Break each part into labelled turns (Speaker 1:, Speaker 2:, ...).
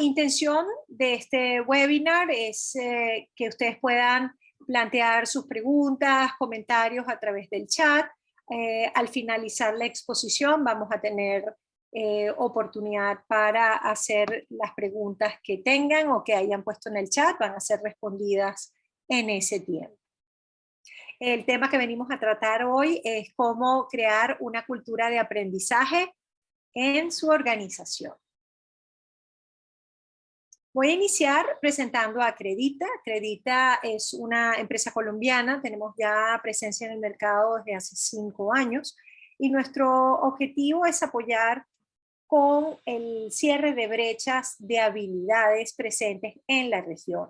Speaker 1: intención de este webinar es que ustedes puedan plantear sus preguntas, comentarios a través del chat. Al finalizar la exposición vamos a tener oportunidad para hacer las preguntas que tengan o que hayan puesto en el chat, van a ser respondidas en ese tiempo. El tema que venimos a tratar hoy es cómo crear una cultura de aprendizaje en su organización. Voy a iniciar presentando a Acredita. Acredita es una empresa colombiana, tenemos ya presencia en el mercado desde hace 5 años y nuestro objetivo es apoyar con el cierre de brechas de habilidades presentes en la región.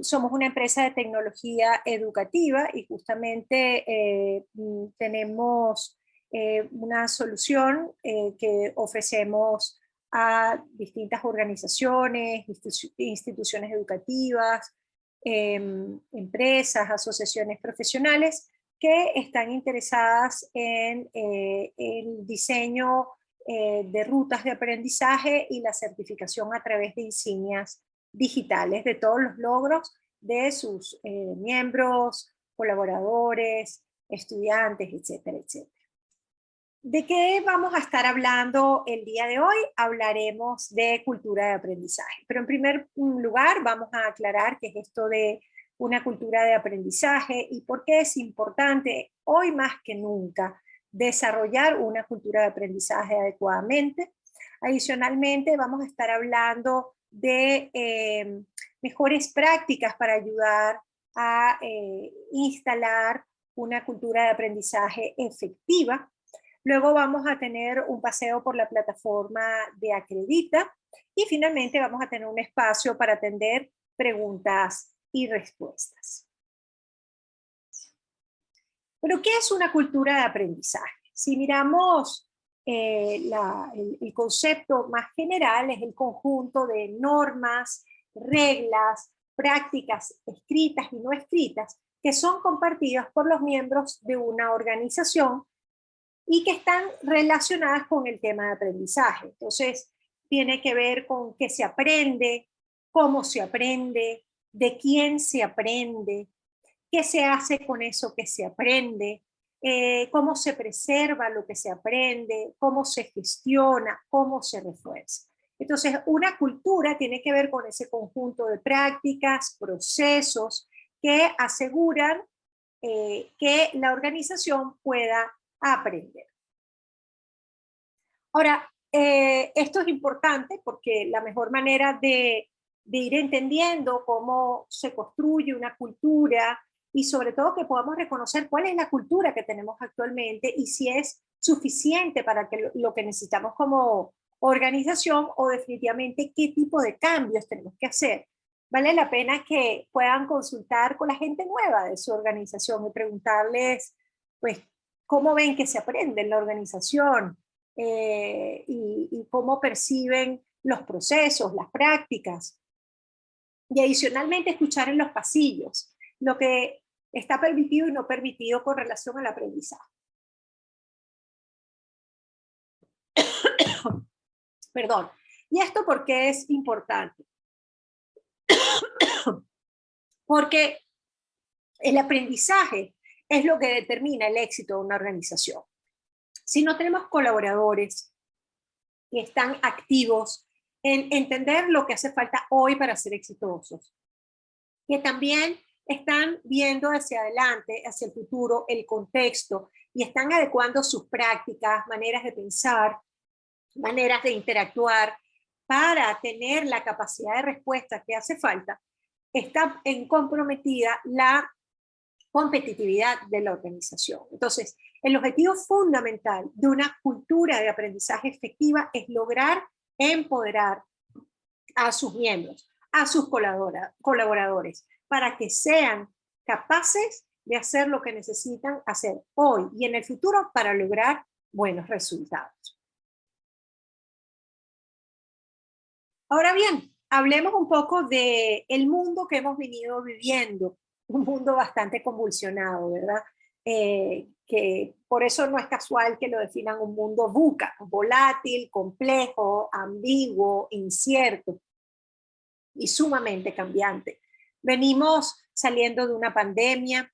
Speaker 1: Somos una empresa de tecnología educativa y justamente tenemos una solución que ofrecemos a distintas organizaciones, instituciones educativas, empresas, asociaciones profesionales que están interesadas en el diseño de rutas de aprendizaje y la certificación a través de insignias digitales de todos los logros de sus miembros, colaboradores, estudiantes, etcétera, etcétera. ¿De qué vamos a estar hablando el día de hoy? Hablaremos de cultura de aprendizaje. Pero en primer lugar vamos a aclarar qué es esto de una cultura de aprendizaje y por qué es importante hoy más que nunca desarrollar una cultura de aprendizaje adecuadamente. Adicionalmente vamos a estar hablando de mejores prácticas para ayudar a instalar una cultura de aprendizaje efectiva. Luego vamos a tener un paseo por la plataforma de Acredita y finalmente vamos a tener un espacio para atender preguntas y respuestas. Pero, ¿qué es una cultura de aprendizaje? Si miramos el concepto más general, es el conjunto de normas, reglas, prácticas escritas y no escritas que son compartidas por los miembros de una organización y que están relacionadas con el tema de aprendizaje. Entonces, tiene que ver con qué se aprende, cómo se aprende, de quién se aprende, qué se hace con eso que se aprende, cómo se preserva lo que se aprende, cómo se gestiona, cómo se refuerza. Entonces, una cultura tiene que ver con ese conjunto de prácticas, procesos que aseguran que la organización pueda aprender. Ahora, esto es importante porque la mejor manera de ir entendiendo cómo se construye una cultura y sobre todo que podamos reconocer cuál es la cultura que tenemos actualmente y si es suficiente para lo que necesitamos como organización o definitivamente qué tipo de cambios tenemos que hacer. Vale la pena que puedan consultar con la gente nueva de su organización y preguntarles, pues, cómo ven que se aprende en la organización y cómo perciben los procesos, las prácticas. Y adicionalmente escuchar en los pasillos lo que está permitido y no permitido con relación al aprendizaje. Perdón. ¿Y esto por qué es importante? Porque el aprendizaje es lo que determina el éxito de una organización. Si no tenemos colaboradores que están activos en entender lo que hace falta hoy para ser exitosos, que también están viendo hacia adelante, hacia el futuro, el contexto, y están adecuando sus prácticas, maneras de pensar, maneras de interactuar, para tener la capacidad de respuesta que hace falta, está comprometida la competitividad de la organización. Entonces, el objetivo fundamental de una cultura de aprendizaje efectiva es lograr empoderar a sus miembros, a sus colaboradores, para que sean capaces de hacer lo que necesitan hacer hoy y en el futuro para lograr buenos resultados. Ahora bien, hablemos un poco del mundo que hemos venido viviendo, un mundo bastante convulsionado, ¿verdad? que por eso no es casual que lo definan un mundo VUCA, volátil, complejo, ambiguo, incierto y sumamente cambiante. Venimos saliendo de una pandemia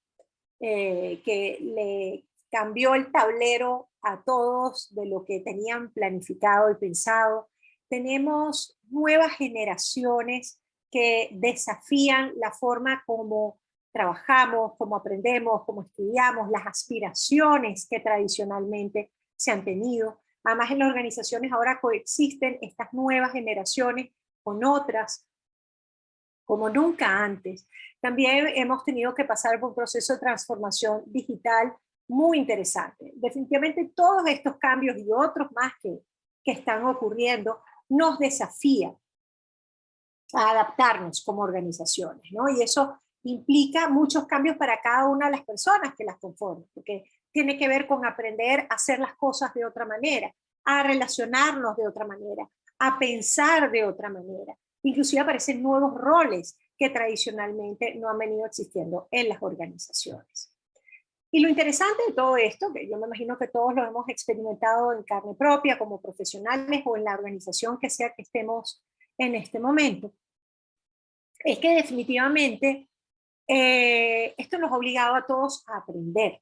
Speaker 1: que le cambió el tablero a todos de lo que tenían planificado y pensado. Tenemos nuevas generaciones que desafían la forma como trabajamos, cómo aprendemos, cómo estudiamos, las aspiraciones que tradicionalmente se han tenido. Además, en las organizaciones ahora coexisten estas nuevas generaciones con otras como nunca antes. También hemos tenido que pasar por un proceso de transformación digital muy interesante. Definitivamente todos estos cambios y otros más que están ocurriendo nos desafían a adaptarnos como organizaciones, ¿no? Y eso implica muchos cambios para cada una de las personas que las conforman, porque tiene que ver con aprender a hacer las cosas de otra manera, a relacionarnos de otra manera, a pensar de otra manera. Inclusive aparecen nuevos roles que tradicionalmente no han venido existiendo en las organizaciones. Y lo interesante de todo esto, que yo me imagino que todos lo hemos experimentado en carne propia como profesionales o en la organización que sea que estemos en este momento, es que definitivamente esto nos ha obligado a todos a aprender.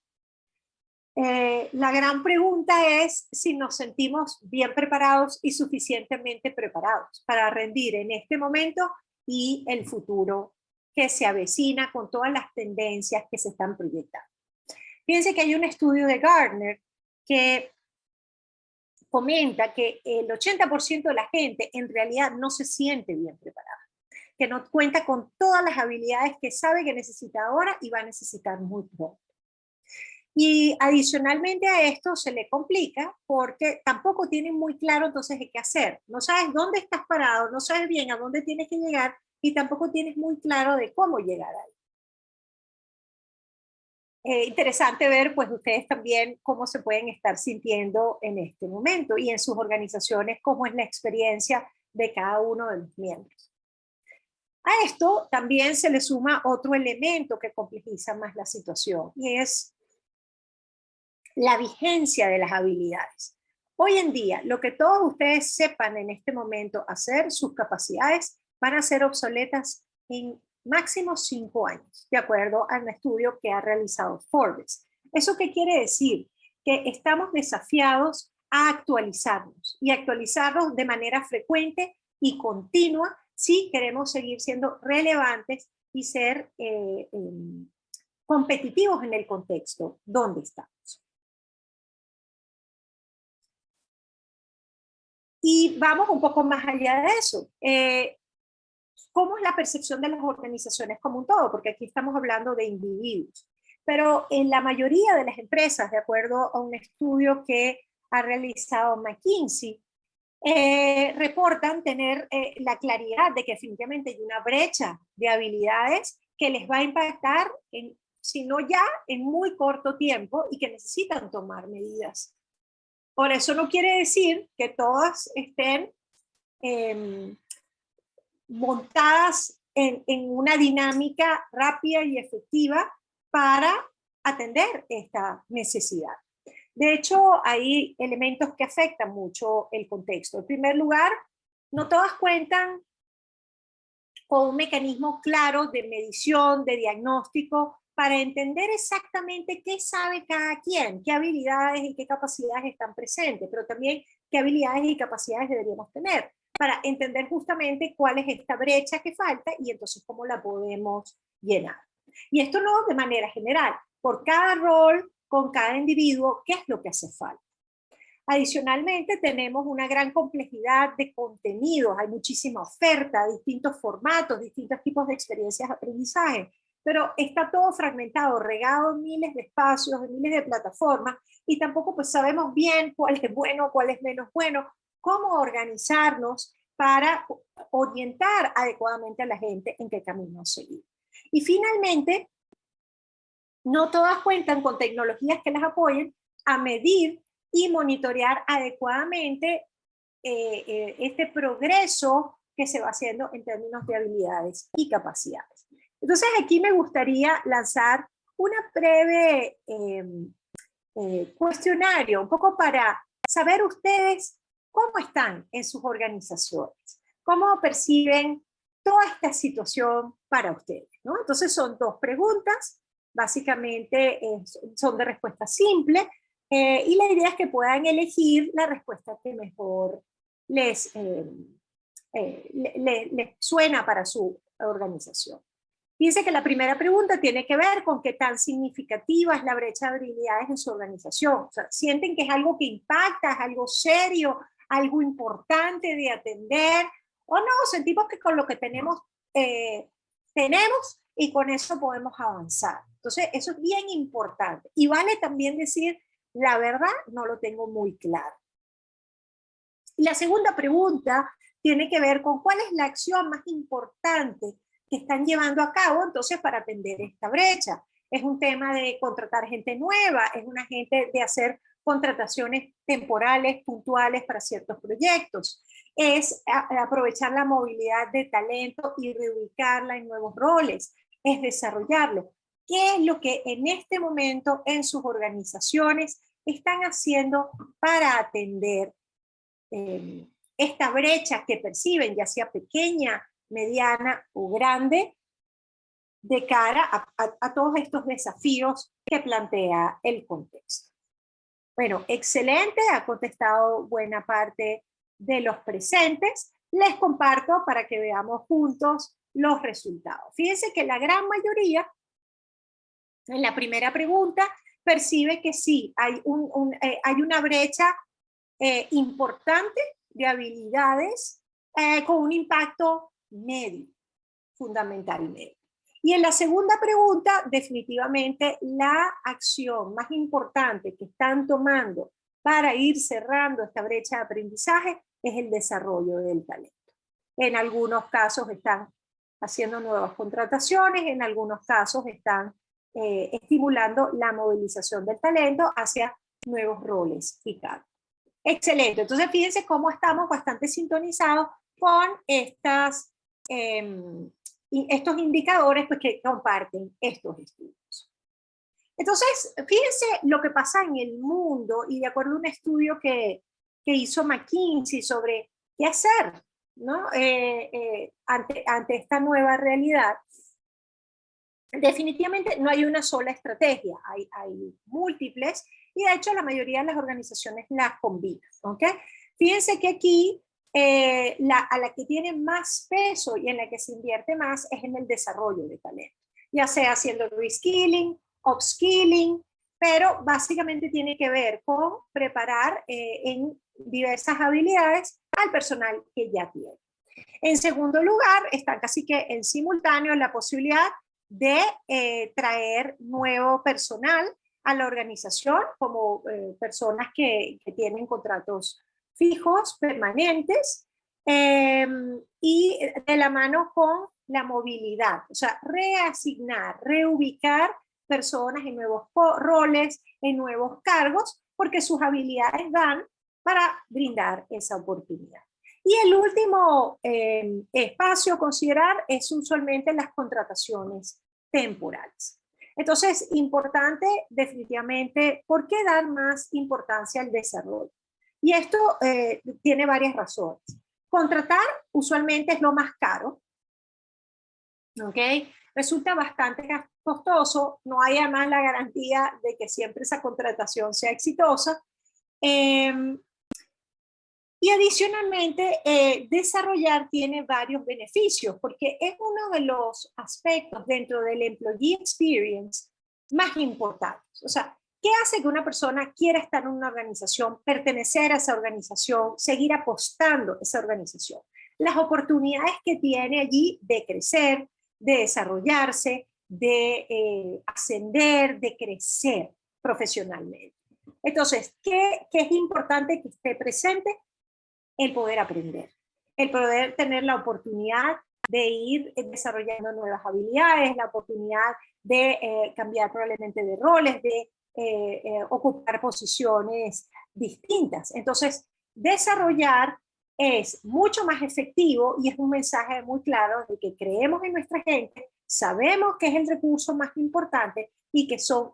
Speaker 1: La gran pregunta es si nos sentimos bien preparados y suficientemente preparados para rendir en este momento y el futuro que se avecina con todas las tendencias que se están proyectando. Fíjense que hay un estudio de Gartner que comenta que el 80% de la gente en realidad no se siente bien preparada, que no cuenta con todas las habilidades que sabe que necesita ahora y va a necesitar muy pronto. Y adicionalmente a esto se le complica porque tampoco tienen muy claro entonces qué hacer. No sabes dónde estás parado, no sabes bien a dónde tienes que llegar y tampoco tienes muy claro de cómo llegar ahí. Interesante ver pues ustedes también cómo se pueden estar sintiendo en este momento y en sus organizaciones cómo es la experiencia de cada uno de los miembros. A esto también se le suma otro elemento que complejiza más la situación y es la vigencia de las habilidades. Hoy en día, lo que todos ustedes sepan en este momento hacer, sus capacidades van a ser obsoletas en máximo 5 años, de acuerdo a un estudio que ha realizado Forbes. ¿Eso qué quiere decir? Que estamos desafiados a actualizarnos y actualizarnos de manera frecuente y continua si queremos seguir siendo relevantes y ser competitivos en el contexto donde estamos. Y vamos un poco más allá de eso. ¿Cómo es la percepción de las organizaciones como un todo? Porque aquí estamos hablando de individuos. Pero en la mayoría de las empresas, de acuerdo a un estudio que ha realizado McKinsey, reportan tener la claridad de que definitivamente hay una brecha de habilidades que les va a impactar, si no ya, en muy corto tiempo y que necesitan tomar medidas. Por eso no quiere decir que todas estén montadas en una dinámica rápida y efectiva para atender esta necesidad. De hecho, hay elementos que afectan mucho el contexto. En primer lugar, no todas cuentan con un mecanismo claro de medición, de diagnóstico, para entender exactamente qué sabe cada quien, qué habilidades y qué capacidades están presentes, pero también qué habilidades y capacidades deberíamos tener para entender justamente cuál es esta brecha que falta y entonces cómo la podemos llenar. Y esto no de manera general, por cada rol, con cada individuo, qué es lo que hace falta. Adicionalmente, tenemos una gran complejidad de contenidos, hay muchísima oferta, distintos formatos, distintos tipos de experiencias de aprendizaje, pero está todo fragmentado, regado en miles de espacios, en miles de plataformas, y tampoco pues sabemos bien cuál es bueno, cuál es menos bueno, cómo organizarnos para orientar adecuadamente a la gente en qué camino seguir. Y finalmente, no todas cuentan con tecnologías que las apoyen a medir y monitorear adecuadamente este progreso que se va haciendo en términos de habilidades y capacidades. Entonces aquí me gustaría lanzar una breve cuestionario, un poco para saber ustedes cómo están en sus organizaciones, cómo perciben toda esta situación para ustedes, ¿no? Entonces son dos preguntas, básicamente son de respuesta simple, y la idea es que puedan elegir la respuesta que mejor les suena para su organización. Dice que la primera pregunta tiene que ver con qué tan significativa es la brecha de habilidades en su organización. O sea, sienten que es algo que impacta, es algo serio, algo importante de atender, o no, sentimos que con lo que tenemos, tenemos y con eso podemos avanzar. Entonces, eso es bien importante. Y vale también decir, la verdad, no lo tengo muy claro. Y la segunda pregunta tiene que ver con cuál es la acción más importante que están llevando a cabo entonces para atender esta brecha. Es un tema de contratar gente nueva, es una gente de hacer contrataciones temporales, puntuales para ciertos proyectos, es aprovechar la movilidad de talento y reubicarla en nuevos roles, es desarrollarlo. ¿Qué es lo que en este momento en sus organizaciones están haciendo para atender esta brecha que perciben, ya sea pequeña, mediana o grande, de cara a todos estos desafíos que plantea el contexto? Bueno, excelente, ha contestado buena parte de los presentes. Les comparto para que veamos juntos los resultados. Fíjense que la gran mayoría, en la primera pregunta, percibe que sí, hay una brecha importante de habilidades con un impacto medio, fundamentalmente. Y en la segunda pregunta, definitivamente la acción más importante que están tomando para ir cerrando esta brecha de aprendizaje es el desarrollo del talento. En algunos casos están haciendo nuevas contrataciones, en algunos casos están estimulando la movilización del talento hacia nuevos roles y cargos. Excelente, entonces fíjense cómo estamos bastante sintonizados con estos indicadores pues, que comparten estos estudios. Entonces, fíjense lo que pasa en el mundo y de acuerdo a un estudio que hizo McKinsey sobre qué hacer, ¿no? Ante esta nueva realidad. Definitivamente no hay una sola estrategia, hay múltiples y de hecho la mayoría de las organizaciones las combinan, ¿ok? Fíjense que aquí a la que tiene más peso y en la que se invierte más es en el desarrollo de talento, ya sea haciendo reskilling, upskilling, pero básicamente tiene que ver con preparar en diversas habilidades al personal que ya tiene. En segundo lugar, está casi que en simultáneo la posibilidad de traer nuevo personal a la organización, como personas que tienen contratos fijos, permanentes, y de la mano con la movilidad, o sea, reasignar, reubicar personas en nuevos roles, en nuevos cargos, porque sus habilidades dan para brindar esa oportunidad. Y el último espacio a considerar es usualmente las contrataciones temporales. Entonces, importante definitivamente, ¿por qué dar más importancia al desarrollo? Y esto tiene varias razones. Contratar usualmente es lo más caro, ¿ok? Resulta bastante costoso, no hay además la garantía de que siempre esa contratación sea exitosa. Y adicionalmente, desarrollar tiene varios beneficios, porque es uno de los aspectos dentro del employee experience más importantes. O sea, ¿qué hace que una persona quiera estar en una organización, pertenecer a esa organización, seguir apostando a esa organización? Las oportunidades que tiene allí de crecer, de desarrollarse, de ascender, de crecer profesionalmente. Entonces, ¿qué es importante que esté presente? El poder aprender, el poder tener la oportunidad de ir desarrollando nuevas habilidades, la oportunidad de cambiar probablemente de roles, de ocupar posiciones distintas. Entonces, desarrollar es mucho más efectivo y es un mensaje muy claro de que creemos en nuestra gente, sabemos que es el recurso más importante y que son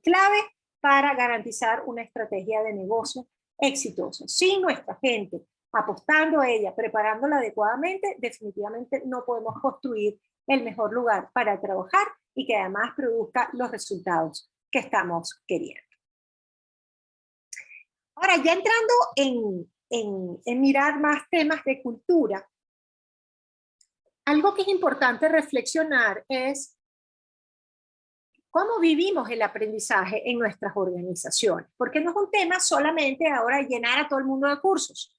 Speaker 1: clave para garantizar una estrategia de negocio exitosa. Sin nuestra gente apostando a ella, preparándola adecuadamente, definitivamente no podemos construir el mejor lugar para trabajar y que además produzca los resultados que estamos queriendo. Ahora, ya entrando en mirar más temas de cultura, algo que es importante reflexionar es cómo vivimos el aprendizaje en nuestras organizaciones, porque no es un tema solamente ahora llenar a todo el mundo de cursos.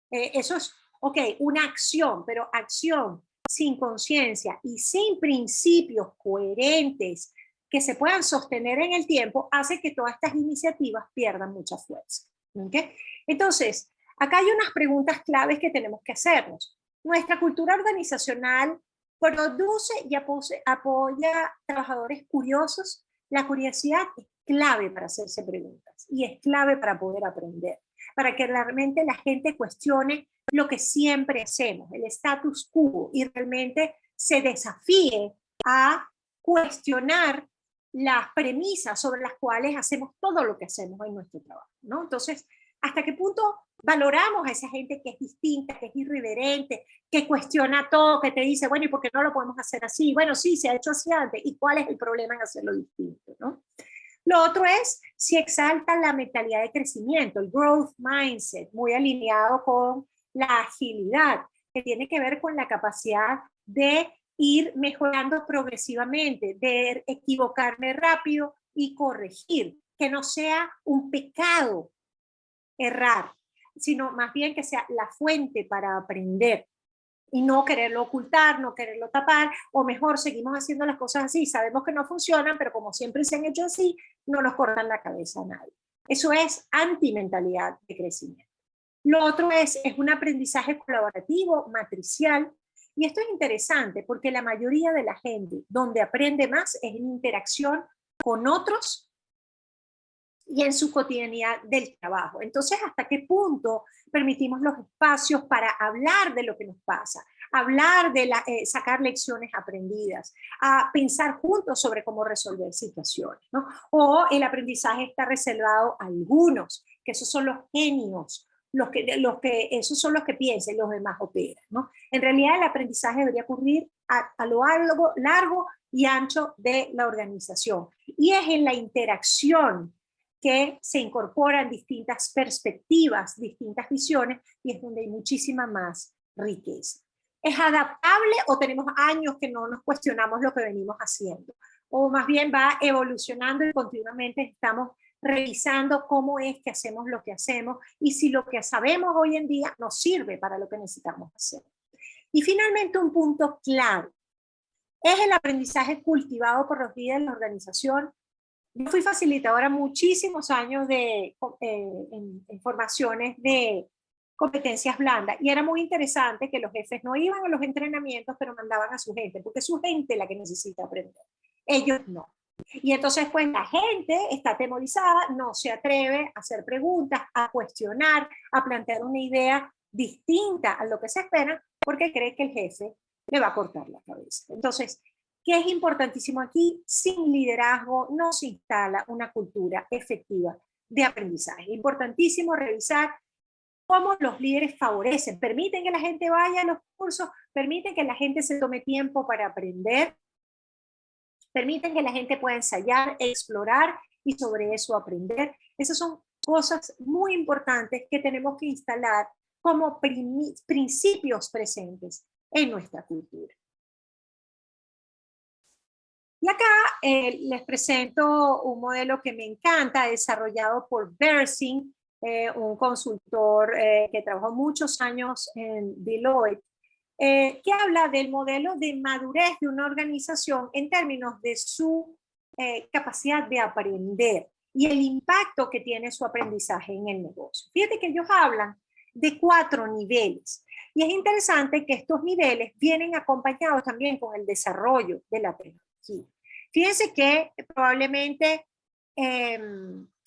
Speaker 1: Eso es, ok, una acción, pero acción sin conciencia y sin principios coherentes que se puedan sostener en el tiempo hace que todas estas iniciativas pierdan mucha fuerza. ¿Okay? Entonces, acá hay unas preguntas claves que tenemos que hacernos. Nuestra cultura organizacional produce y apoya trabajadores curiosos. La curiosidad es clave para hacerse preguntas y es clave para poder aprender, para que realmente la gente cuestione lo que siempre hacemos, el status quo, y realmente se desafíe a cuestionar las premisas sobre las cuales hacemos todo lo que hacemos en nuestro trabajo, ¿no? Entonces, ¿hasta qué punto valoramos a esa gente que es distinta, que es irreverente, que cuestiona todo, que te dice, bueno, ¿y por qué no lo podemos hacer así? Bueno, sí, se ha hecho así antes, ¿y cuál es el problema en hacerlo distinto, ¿no? Lo otro es si exalta la mentalidad de crecimiento, el growth mindset, muy alineado con la agilidad, que tiene que ver con la capacidad de ir mejorando progresivamente, de equivocarme rápido y corregir, que no sea un pecado errar, sino más bien que sea la fuente para aprender y no quererlo ocultar, no quererlo tapar, o mejor, seguimos haciendo las cosas así, sabemos que no funcionan, pero como siempre se han hecho así, no nos cortan la cabeza a nadie. Eso es anti-mentalidad de crecimiento. Lo otro es un aprendizaje colaborativo, matricial, y esto es interesante porque la mayoría de la gente donde aprende más es en interacción con otros y en su cotidianidad del trabajo. Entonces, ¿hasta qué punto permitimos los espacios para hablar de lo que nos pasa, hablar de sacar lecciones aprendidas, a pensar juntos sobre cómo resolver situaciones, ¿no? O el aprendizaje está reservado a algunos, que esos son los genios, esos son los que piensan y los demás operan, ¿no? En realidad el aprendizaje debería ocurrir a lo largo y ancho de la organización. Y es en la interacción que se incorporan distintas perspectivas, distintas visiones, y es donde hay muchísima más riqueza. ¿Es adaptable o tenemos años que no nos cuestionamos lo que venimos haciendo? O más bien va evolucionando y continuamente estamos revisando cómo es que hacemos lo que hacemos y si lo que sabemos hoy en día nos sirve para lo que necesitamos hacer. Y finalmente un punto clave. ¿Es el aprendizaje cultivado por los líderes de la organización? Yo fui facilitadora muchísimos años en formaciones de competencias blandas y era muy interesante que los jefes no iban a los entrenamientos, pero mandaban a su gente, porque es su gente la que necesita aprender, ellos no. Y entonces pues la gente está atemorizada, no se atreve a hacer preguntas, a cuestionar, a plantear una idea distinta a lo que se espera, porque cree que el jefe le va a cortar la cabeza. Entonces, ¿qué es importantísimo aquí? Sin liderazgo no se instala una cultura efectiva de aprendizaje. Importantísimo revisar cómo los líderes favorecen, permiten que la gente vaya a los cursos, permiten que la gente se tome tiempo para aprender, permiten que la gente pueda ensayar, explorar y sobre eso aprender. Esas son cosas muy importantes que tenemos que instalar como principios presentes en nuestra cultura. Y acá les presento un modelo que me encanta, desarrollado por Bersing, un consultor que trabajó muchos años en Deloitte, que habla del modelo de madurez de una organización en términos de su capacidad de aprender y el impacto que tiene su aprendizaje en el negocio. Fíjate que ellos hablan de 4 niveles. Y es interesante que estos niveles vienen acompañados también con el desarrollo de la tecnología. Fíjense que probablemente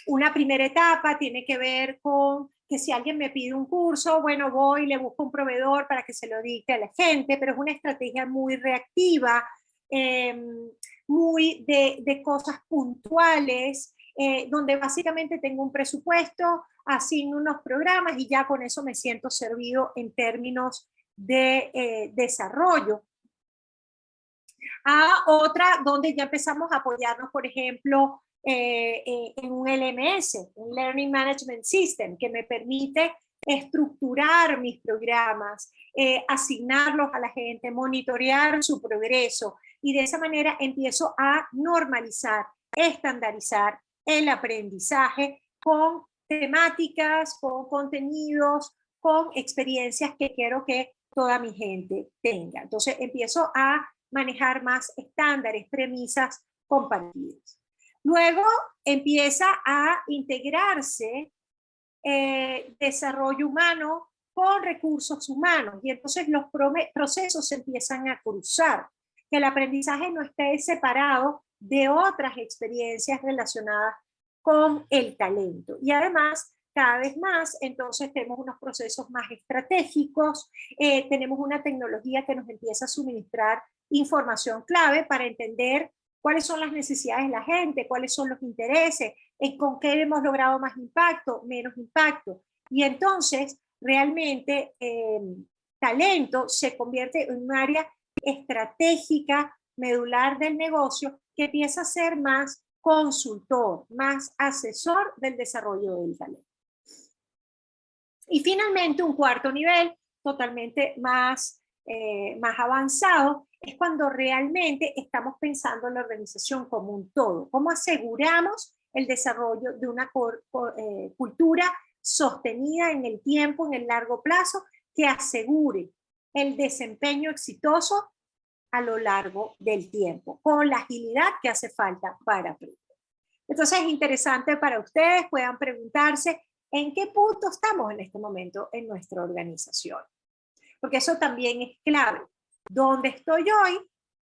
Speaker 1: una primera etapa tiene que ver con que si alguien me pide un curso, bueno, voy y le busco un proveedor para que se lo dicte a la gente, pero es una estrategia muy reactiva, muy de cosas puntuales, donde básicamente tengo un presupuesto, asigno unos programas y ya con eso me siento servido en términos de desarrollo. A otra donde ya empezamos a apoyarnos, por ejemplo, en un LMS, un Learning Management System, que me permite estructurar mis programas, asignarlos a la gente, monitorear su progreso, y de esa manera empiezo a normalizar, estandarizar el aprendizaje con temáticas, con contenidos, con experiencias que quiero que toda mi gente tenga. Entonces empiezo a manejar más estándares, premisas compartidas. Luego empieza a integrarse desarrollo humano con recursos humanos, y entonces los procesos se empiezan a cruzar, que el aprendizaje no esté separado de otras experiencias relacionadas con el talento. Y además, cada vez más, entonces tenemos unos procesos más estratégicos, tenemos una tecnología que nos empieza a suministrar información clave para entender cuáles son las necesidades de la gente, cuáles son los intereses, con qué hemos logrado más impacto, menos impacto. Y entonces, realmente, talento se convierte en un área estratégica, medular del negocio, que empieza a ser más consultor, más asesor del desarrollo del talento. Y finalmente, un cuarto nivel, totalmente más avanzado, es cuando realmente estamos pensando en la organización como un todo. ¿Cómo aseguramos el desarrollo de una cultura sostenida en el tiempo, en el largo plazo, que asegure el desempeño exitoso a lo largo del tiempo, con la agilidad que hace falta para aprender? Entonces es interesante para ustedes, puedan preguntarse en qué punto estamos en este momento en nuestra organización. Porque eso también es clave. ¿Dónde estoy hoy?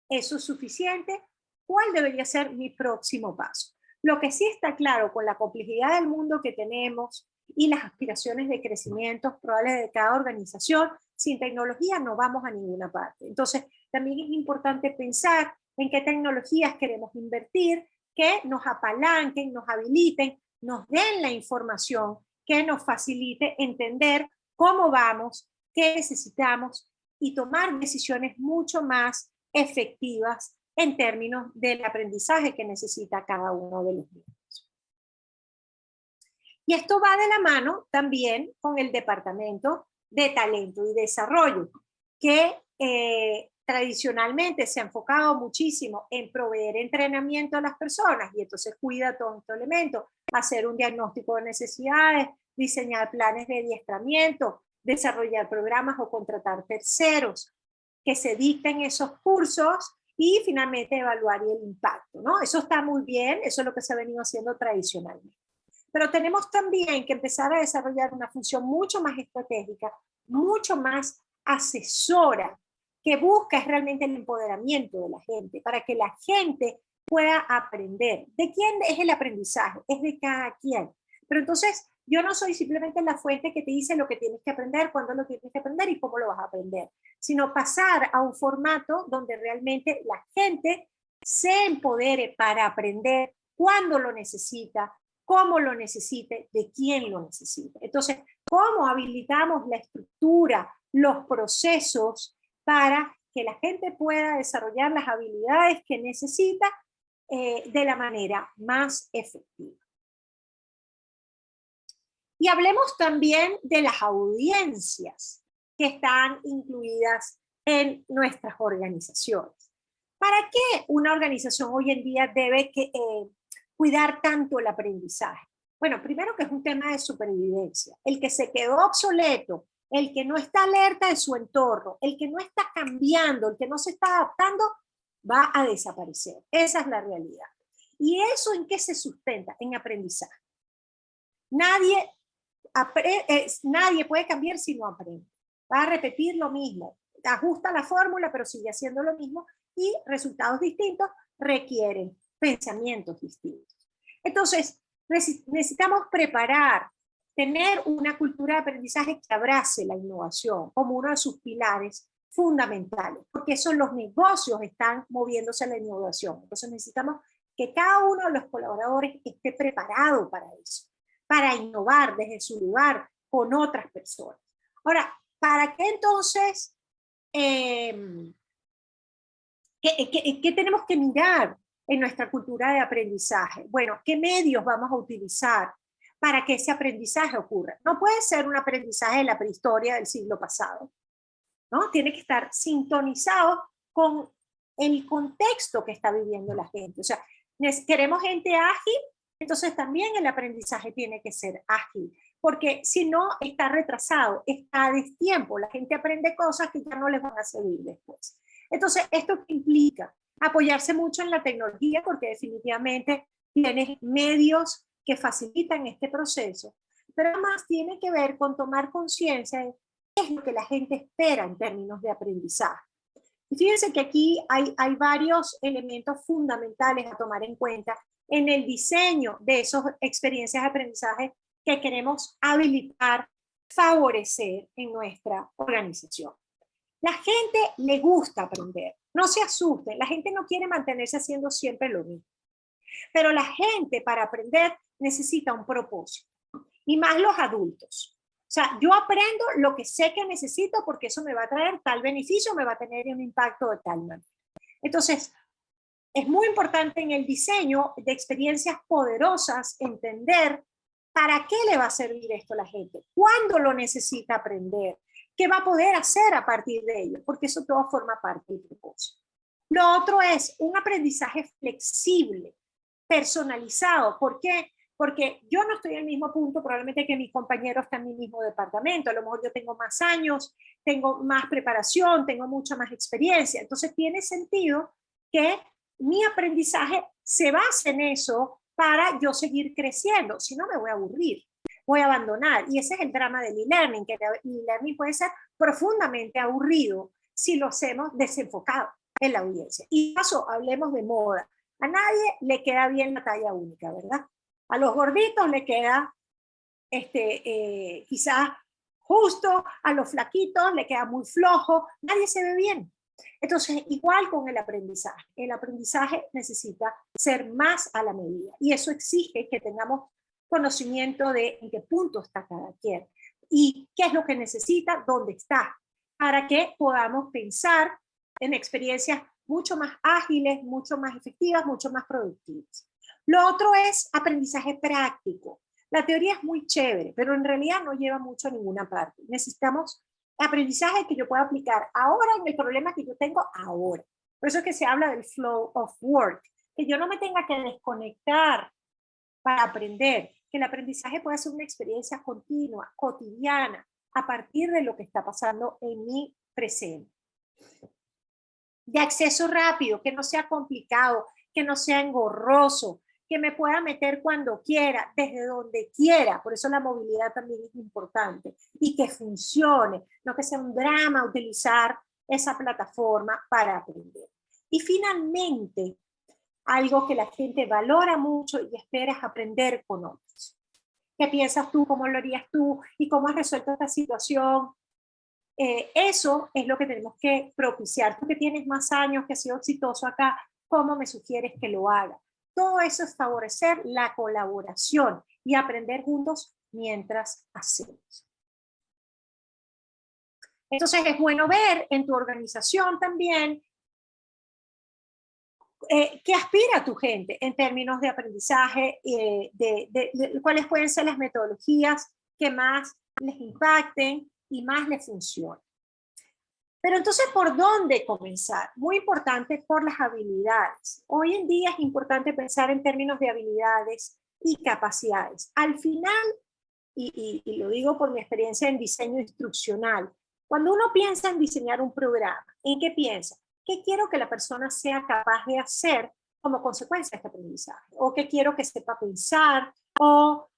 Speaker 1: ¿Eso es suficiente? ¿Cuál debería ser mi próximo paso? Lo que sí está claro con la complejidad del mundo que tenemos y las aspiraciones de crecimiento probables de cada organización, sin tecnología no vamos a ninguna parte. Entonces, también es importante pensar en qué tecnologías queremos invertir, que nos apalanquen, nos habiliten, nos den la información que nos facilite entender cómo vamos, qué necesitamos y tomar decisiones mucho más efectivas en términos del aprendizaje que necesita cada uno de los niños. Y esto va de la mano también con el Departamento de Talento y Desarrollo, que tradicionalmente se ha enfocado muchísimo en proveer entrenamiento a las personas, y entonces cuida todo este elemento, hacer un diagnóstico de necesidades, diseñar planes de adiestramiento, desarrollar programas o contratar terceros que se dicten esos cursos y finalmente evaluar el impacto, ¿no? Eso está muy bien, eso es lo que se ha venido haciendo tradicionalmente. Pero tenemos también que empezar a desarrollar una función mucho más estratégica, mucho más asesora, que busca realmente el empoderamiento de la gente, para que la gente pueda aprender. ¿De quién es el aprendizaje? Es de cada quien. Pero entonces, yo no soy simplemente la fuente que te dice lo que tienes que aprender, cuándo lo tienes que aprender y cómo lo vas a aprender, sino pasar a un formato donde realmente la gente se empodere para aprender cuando lo necesita, cómo lo necesite, de quién lo necesita. Entonces, ¿cómo habilitamos la estructura, los procesos para que la gente pueda desarrollar las habilidades que necesita de la manera más efectiva? Y hablemos también de las audiencias que están incluidas en nuestras organizaciones. ¿Para qué una organización hoy en día debe cuidar tanto el aprendizaje? Bueno, primero que es un tema de supervivencia. El que se quedó obsoleto, el que no está alerta de su entorno, el que no está cambiando, el que no se está adaptando, va a desaparecer. Esa es la realidad. ¿Y eso en qué se sustenta? En aprendizaje. Nadie puede cambiar si no aprende. Va a repetir lo mismo. Ajusta la fórmula, pero sigue haciendo lo mismo, y resultados distintos requieren pensamientos distintos. Entonces, necesitamos preparar, tener una cultura de aprendizaje que abrace la innovación como uno de sus pilares fundamentales, porque eso los negocios están moviéndose a la innovación. Entonces necesitamos que cada uno de los colaboradores esté preparado para eso, para innovar desde su lugar con otras personas. Ahora, ¿para qué entonces? ¿Qué tenemos que mirar en nuestra cultura de aprendizaje? Bueno, ¿qué medios vamos a utilizar para que ese aprendizaje ocurra? No puede ser un aprendizaje de la prehistoria del siglo pasado, ¿no? Tiene que estar sintonizado con el contexto que está viviendo la gente. O sea, queremos gente ágil, entonces también el aprendizaje tiene que ser ágil, porque si no está retrasado, está a destiempo, la gente aprende cosas que ya no les van a servir después. Entonces, ¿esto qué implica? Apoyarse mucho en la tecnología, porque definitivamente tienes medios que facilitan este proceso, pero además tiene que ver con tomar conciencia de qué es lo que la gente espera en términos de aprendizaje. Y fíjense que aquí hay varios elementos fundamentales a tomar en cuenta en el diseño de esas experiencias de aprendizaje que queremos habilitar, favorecer en nuestra organización. La gente le gusta aprender, no se asusten, la gente no quiere mantenerse haciendo siempre lo mismo, pero la gente para aprender necesita un propósito, y más los adultos. O sea, yo aprendo lo que sé que necesito porque eso me va a traer tal beneficio, me va a tener un impacto de tal manera. Entonces, es muy importante en el diseño de experiencias poderosas entender para qué le va a servir esto a la gente, cuándo lo necesita aprender, qué va a poder hacer a partir de ello, porque eso todo forma parte del propósito. Lo otro es un aprendizaje flexible, personalizado. ¿Por qué? Porque yo no estoy en el mismo punto probablemente que mi compañero está en mi mismo departamento. A lo mejor yo tengo más años, tengo más preparación, tengo mucha más experiencia. Entonces tiene sentido que mi aprendizaje se base en eso para yo seguir creciendo. Si no, me voy a aburrir, voy a abandonar. Y ese es el drama del e-learning, que el e-learning puede ser profundamente aburrido si lo hacemos desenfocado en la audiencia. Y paso, hablemos de moda. A nadie le queda bien la talla única, ¿verdad? A los gorditos le queda quizás justo, a los flaquitos le queda muy flojo, nadie se ve bien. Entonces, igual con el aprendizaje necesita ser más a la medida, y eso exige que tengamos conocimiento de en qué punto está cada quien y qué es lo que necesita, dónde está, para que podamos pensar en experiencias mucho más ágiles, mucho más efectivas, mucho más productivas. Lo otro es aprendizaje práctico. La teoría es muy chévere, pero en realidad no lleva mucho a ninguna parte. Necesitamos aprendizaje que yo pueda aplicar ahora en el problema que yo tengo ahora. Por eso es que se habla del flow of work, que yo no me tenga que desconectar para aprender, que el aprendizaje pueda ser una experiencia continua, cotidiana, a partir de lo que está pasando en mi presente. De acceso rápido, que no sea complicado, que no sea engorroso, que me pueda meter cuando quiera, desde donde quiera. Por eso la movilidad también es importante, y que funcione, no que sea un drama utilizar esa plataforma para aprender. Y finalmente, algo que la gente valora mucho y espera es aprender con otros. ¿Qué piensas tú? ¿Cómo lo harías tú? ¿Y cómo has resuelto esta situación? Eso es lo que tenemos que propiciar. Tú que tienes más años, que has sido exitoso acá, ¿cómo me sugieres que lo haga? Todo eso es favorecer la colaboración y aprender juntos mientras hacemos. Entonces es bueno ver en tu organización también qué aspira tu gente en términos de aprendizaje, cuáles pueden ser las metodologías que más les impacten y más les funcionen. Pero entonces, ¿por dónde comenzar? Muy importante, por las habilidades. Hoy en día es importante pensar en términos de habilidades y capacidades. Al final, y lo digo por mi experiencia en diseño instruccional, cuando uno piensa en diseñar un programa, ¿en qué piensa? ¿Qué quiero que la persona sea capaz de hacer como consecuencia de este aprendizaje? ¿O qué quiero que sepa pensar? ¿O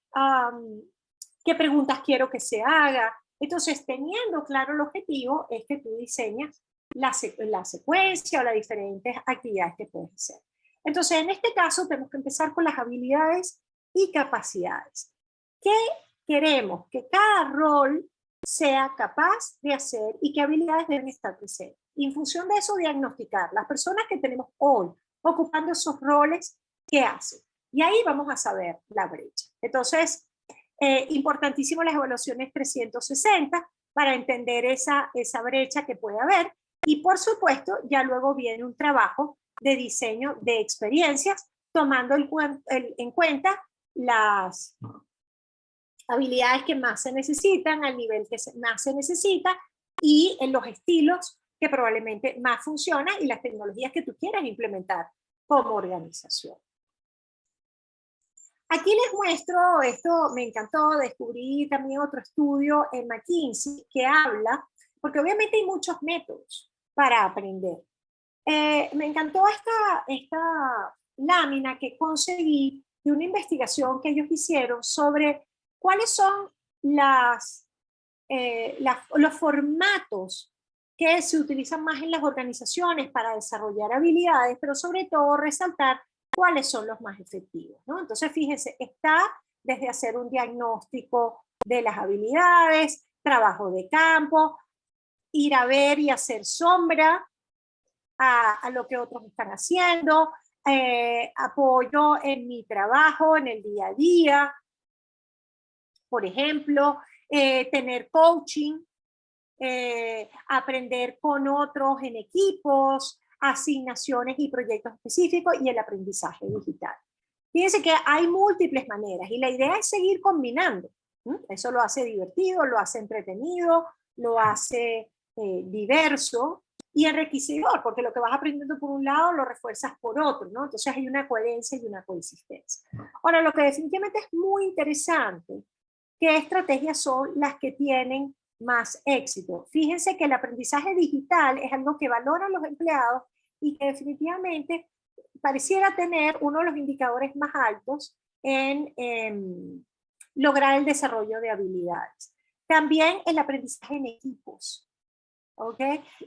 Speaker 1: qué preguntas quiero que se haga? Entonces, teniendo claro el objetivo, es que tú diseñas la secuencia o las diferentes actividades que puedes hacer. Entonces, en este caso, tenemos que empezar con las habilidades y capacidades. ¿Qué queremos? Que cada rol sea capaz de hacer y qué habilidades deben estar presentes. Y en función de eso, diagnosticar las personas que tenemos hoy ocupando esos roles, ¿qué hacen? Y ahí vamos a saber la brecha. Entonces, importantísimo las evaluaciones 360 para entender esa brecha que puede haber. Y por supuesto, ya luego viene un trabajo de diseño de experiencias, tomando en cuenta las habilidades que más se necesitan, al nivel que más se necesita, y en los estilos que probablemente más funcionan y las tecnologías que tú quieras implementar como organización. Aquí les muestro, esto me encantó, descubrí también otro estudio en McKinsey que habla, porque obviamente hay muchos métodos para aprender. Me encantó esta lámina que conseguí de una investigación que ellos hicieron sobre cuáles son los formatos que se utilizan más en las organizaciones para desarrollar habilidades, pero sobre todo resaltar cuáles son los más efectivos, ¿no? Entonces, fíjense, está desde hacer un diagnóstico de las habilidades, trabajo de campo, ir a ver y hacer sombra a lo que otros están haciendo, apoyo en mi trabajo, en el día a día, por ejemplo, tener coaching, aprender con otros en equipos, asignaciones y proyectos específicos y el aprendizaje digital. Fíjense que hay múltiples maneras y la idea es seguir combinando. Eso lo hace divertido, lo hace entretenido, lo hace diverso y enriquecedor, porque lo que vas aprendiendo por un lado lo refuerzas por otro, ¿no? Entonces hay una coherencia y una coexistencia. Ahora, lo que definitivamente es muy interesante, ¿qué estrategias son las que tienen más éxito? Fíjense que el aprendizaje digital es algo que valoran los empleados y que definitivamente pareciera tener uno de los indicadores más altos en lograr el desarrollo de habilidades. También el aprendizaje en equipos, ¿ok?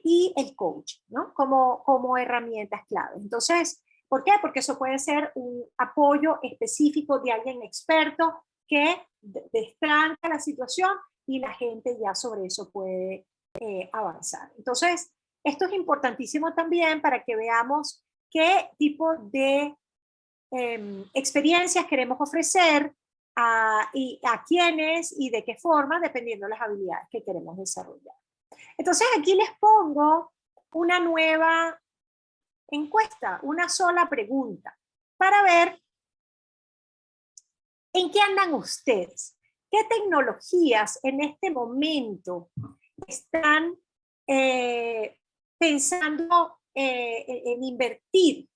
Speaker 1: Y el coaching, ¿no? Como herramientas clave. Entonces, ¿por qué? Porque eso puede ser un apoyo específico de alguien experto que destranca la situación y la gente ya sobre eso puede avanzar. Entonces, esto es importantísimo también para que veamos qué tipo de experiencias queremos ofrecer y a quiénes y de qué forma, dependiendo de las habilidades que queremos desarrollar. Entonces, aquí les pongo una nueva encuesta, una sola pregunta, para ver en qué andan ustedes. ¿Qué tecnologías en este momento están pensando en invertir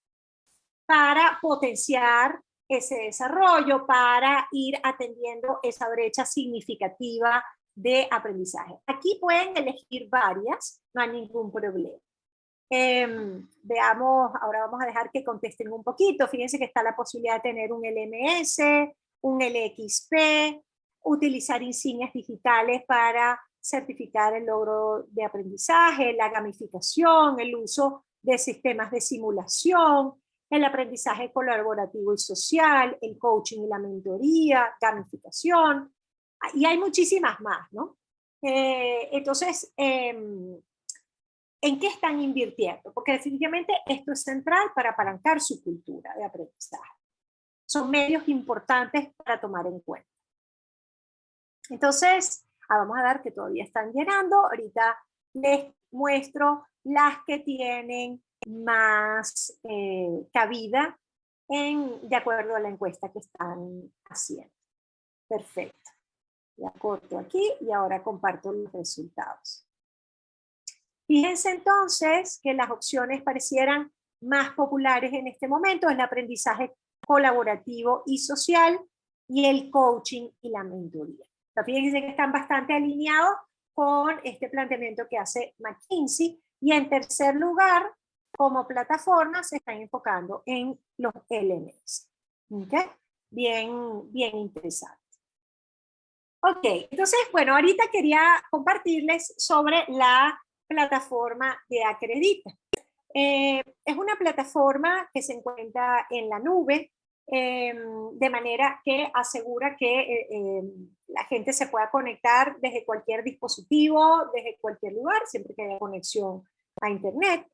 Speaker 1: para potenciar ese desarrollo, para ir atendiendo esa brecha significativa de aprendizaje? Aquí pueden elegir varias, no hay ningún problema. Veamos, ahora vamos a dejar que contesten un poquito. Fíjense que está la posibilidad de tener un LMS, un LXP, utilizar insignias digitales para certificar el logro de aprendizaje, la gamificación, el uso de sistemas de simulación, el aprendizaje colaborativo y social, el coaching y la mentoría, gamificación, y hay muchísimas más, ¿no? Entonces, ¿en qué están invirtiendo? Porque definitivamente esto es central para apalancar su cultura de aprendizaje. Son medios importantes para tomar en cuenta. Entonces, vamos a ver que todavía están llenando. Ahorita les muestro las que tienen más cabida de acuerdo a la encuesta que están haciendo. Perfecto. Ya corto aquí y ahora comparto los resultados. Fíjense entonces que las opciones parecieran más populares en este momento, el aprendizaje colaborativo y social y el coaching y la mentoría. Pero fíjense que están bastante alineados con este planteamiento que hace McKinsey, y en tercer lugar, como plataforma, se están enfocando en los LMS. ¿Okay? Bien interesante. Ok, entonces, bueno, ahorita quería compartirles sobre la plataforma de Acredita. Es una plataforma que se encuentra en la nube, de manera que asegura que la gente se pueda conectar desde cualquier dispositivo, desde cualquier lugar, siempre que haya conexión a Internet.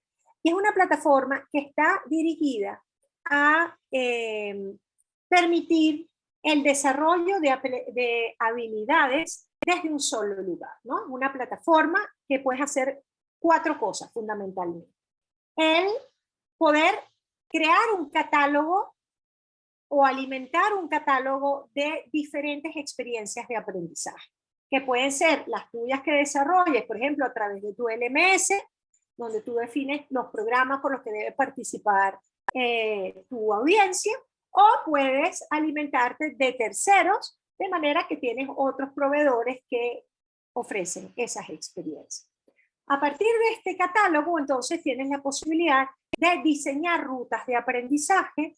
Speaker 1: Y es una plataforma que está dirigida a permitir el desarrollo de habilidades desde un solo lugar, ¿no? Una plataforma que puedes hacer 4 cosas fundamentalmente. El poder crear un catálogo o alimentar un catálogo de diferentes experiencias de aprendizaje, que pueden ser las tuyas que desarrolles, por ejemplo, a través de tu LMS, donde tú defines los programas con los que debe participar tu audiencia, o puedes alimentarte de terceros, de manera que tienes otros proveedores que ofrecen esas experiencias. A partir de este catálogo, entonces, tienes la posibilidad de diseñar rutas de aprendizaje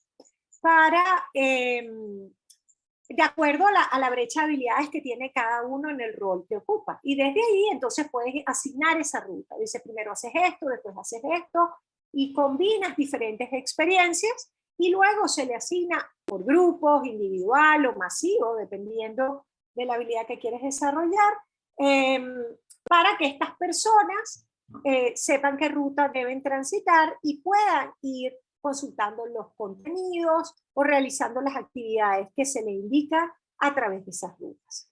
Speaker 1: para, de acuerdo a la brecha de habilidades que tiene cada uno en el rol que ocupa. Y desde ahí, entonces, puedes asignar esa ruta. Dice, primero haces esto, después haces esto, y combinas diferentes experiencias, y luego se le asigna por grupos, individual o masivo, dependiendo de la habilidad que quieres desarrollar, para que estas personas sepan qué ruta deben transitar y puedan ir consultando los contenidos o realizando las actividades que se le indica a través de esas rutas.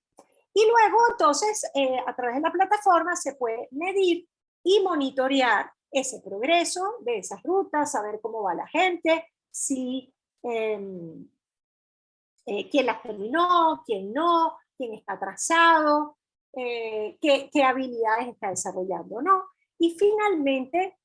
Speaker 1: Y luego, entonces, a través de la plataforma se puede medir y monitorear ese progreso de esas rutas, saber cómo va la gente, si quién las terminó, quién no, quién está atrasado, qué habilidades está desarrollando, ¿no? Y finalmente,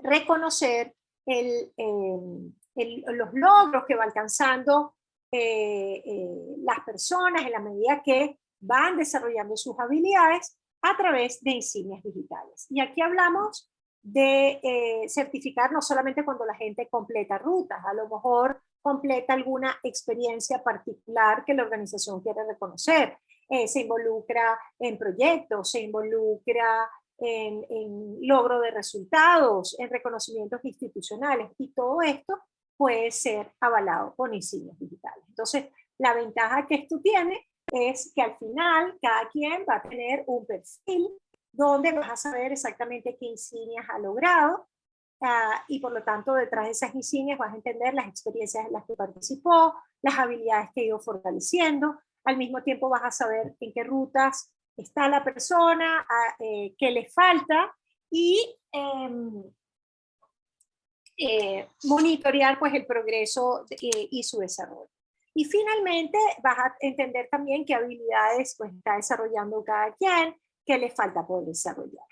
Speaker 1: reconocer los logros que va alcanzando las personas en la medida que van desarrollando sus habilidades a través de insignias digitales. Y aquí hablamos de certificar no solamente cuando la gente completa rutas, a lo mejor completa alguna experiencia particular que la organización quiere reconocer, se involucra en proyectos, se involucra en logro de resultados, en reconocimientos institucionales, y todo esto puede ser avalado con insignias digitales. Entonces, la ventaja que esto tiene es que al final cada quien va a tener un perfil donde vas a saber exactamente qué insignias ha logrado, y por lo tanto detrás de esas insignias vas a entender las experiencias en las que participó, las habilidades que ha ido fortaleciendo, al mismo tiempo vas a saber en qué rutas está la persona, qué le falta, y monitorear pues el progreso y su desarrollo. Y finalmente vas a entender también qué habilidades pues está desarrollando cada quien, qué le falta por desarrollar.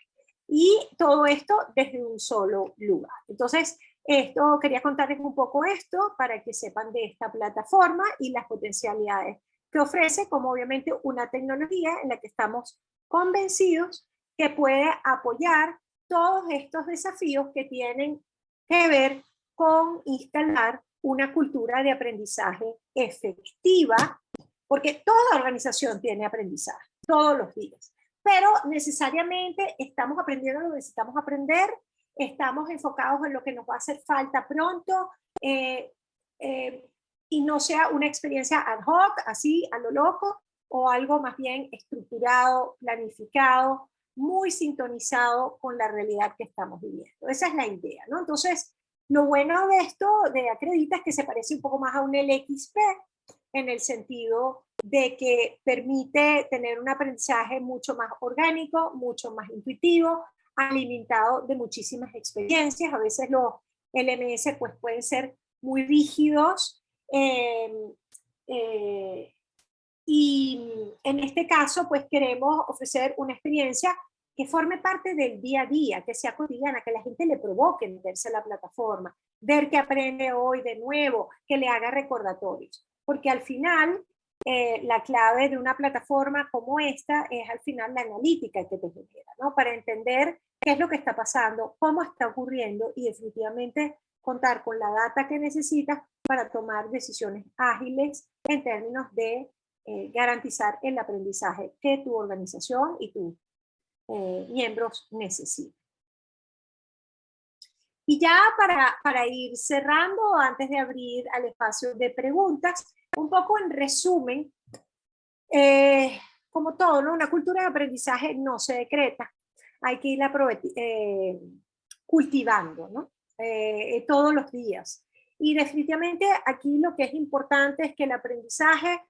Speaker 1: Y todo esto desde un solo lugar. Entonces, quería contarles un poco esto para que sepan de esta plataforma y las potencialidades que ofrece, como obviamente una tecnología en la que estamos convencidos que puede apoyar todos estos desafíos que tienen que ver con instalar una cultura de aprendizaje efectiva, porque toda organización tiene aprendizaje, todos los días, pero necesariamente estamos aprendiendo lo que necesitamos aprender, estamos enfocados en lo que nos va a hacer falta pronto, y no sea una experiencia ad hoc, así a lo loco, o algo más bien estructurado, planificado, muy sintonizado con la realidad que estamos viviendo. Esa es la idea, ¿no? Entonces, lo bueno de esto de Acredita es que se parece un poco más a un LXP en el sentido de que permite tener un aprendizaje mucho más orgánico, mucho más intuitivo, alimentado de muchísimas experiencias. A veces los LMS pues, pueden ser muy rígidos, y en este caso pues queremos ofrecer una experiencia que forme parte del día a día, que sea cotidiana, que la gente le provoque meterse en la plataforma, ver que aprende hoy de nuevo, que le haga recordatorios. Porque al final, la clave de una plataforma como esta es al final la analítica que te genera, ¿no? Para entender qué es lo que está pasando, cómo está ocurriendo y definitivamente contar con la data que necesitas para tomar decisiones ágiles en términos de garantizar el aprendizaje que tu organización y tus miembros necesitan. Y ya para ir cerrando, antes de abrir al espacio de preguntas, un poco en resumen, como todo, ¿no? Una cultura de aprendizaje no se decreta, hay que irla cultivando, ¿no? Todos los días. Y definitivamente aquí lo que es importante es que el aprendizaje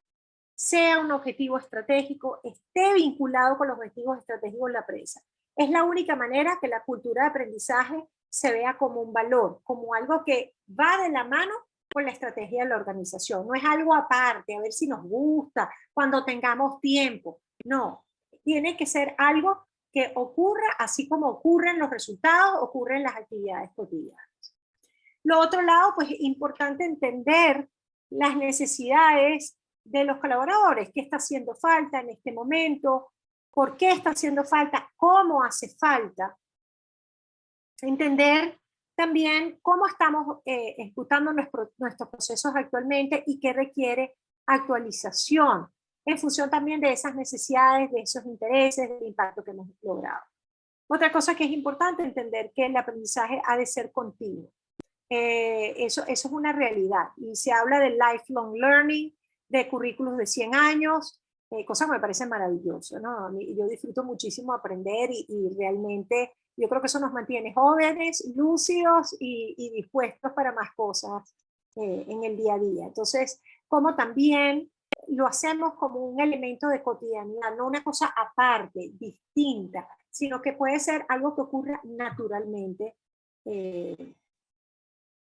Speaker 1: sea un objetivo estratégico, esté vinculado con los objetivos estratégicos de la empresa. Es la única manera que la cultura de aprendizaje se vea como un valor, como algo que va de la mano con la estrategia de la organización. No es algo aparte, a ver si nos gusta, cuando tengamos tiempo. No, tiene que ser algo que ocurra así como ocurren los resultados, ocurren las actividades cotidianas. Lo otro lado, pues es importante entender las necesidades de los colaboradores, qué está haciendo falta en este momento, por qué está haciendo falta, cómo hace falta. Entender también cómo estamos ejecutando nuestros procesos actualmente y qué requiere actualización en función también de esas necesidades, de esos intereses, del impacto que hemos logrado. Otra cosa que es importante entender que el aprendizaje ha de ser continuo. Eso es una realidad. Y se habla de lifelong learning, de currículos de 100 años, cosa que me parece maravilloso, ¿no? Yo disfruto muchísimo aprender y realmente yo creo que eso nos mantiene jóvenes, lúcidos y dispuestos para más cosas en el día a día. Entonces, como también lo hacemos como un elemento de cotidianidad, no una cosa aparte, distinta, sino que puede ser algo que ocurra naturalmente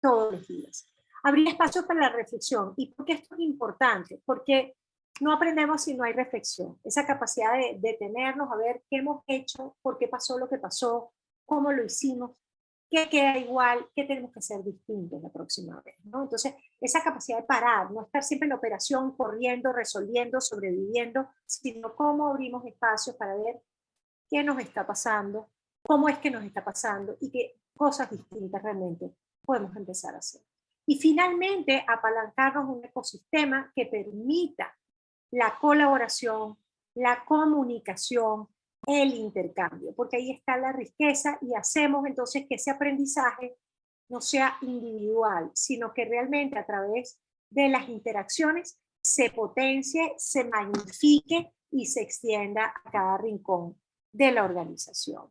Speaker 1: todos los días. Habría espacio para la reflexión. ¿Y por qué esto es importante? Porque no aprendemos si no hay reflexión. Esa capacidad de detenernos a ver qué hemos hecho, por qué pasó lo que pasó, cómo lo hicimos, qué queda igual, qué tenemos que hacer distinto la próxima vez, ¿no? Entonces, esa capacidad de parar, no estar siempre en la operación, corriendo, resolviendo, sobreviviendo, sino cómo abrimos espacios para ver qué nos está pasando, cómo es que nos está pasando y qué cosas distintas realmente podemos empezar a hacer. Y finalmente, apalancarnos un ecosistema que permita la colaboración, la comunicación, el intercambio, porque ahí está la riqueza y hacemos entonces que ese aprendizaje no sea individual, sino que realmente a través de las interacciones se potencie, se magnifique y se extienda a cada rincón de la organización.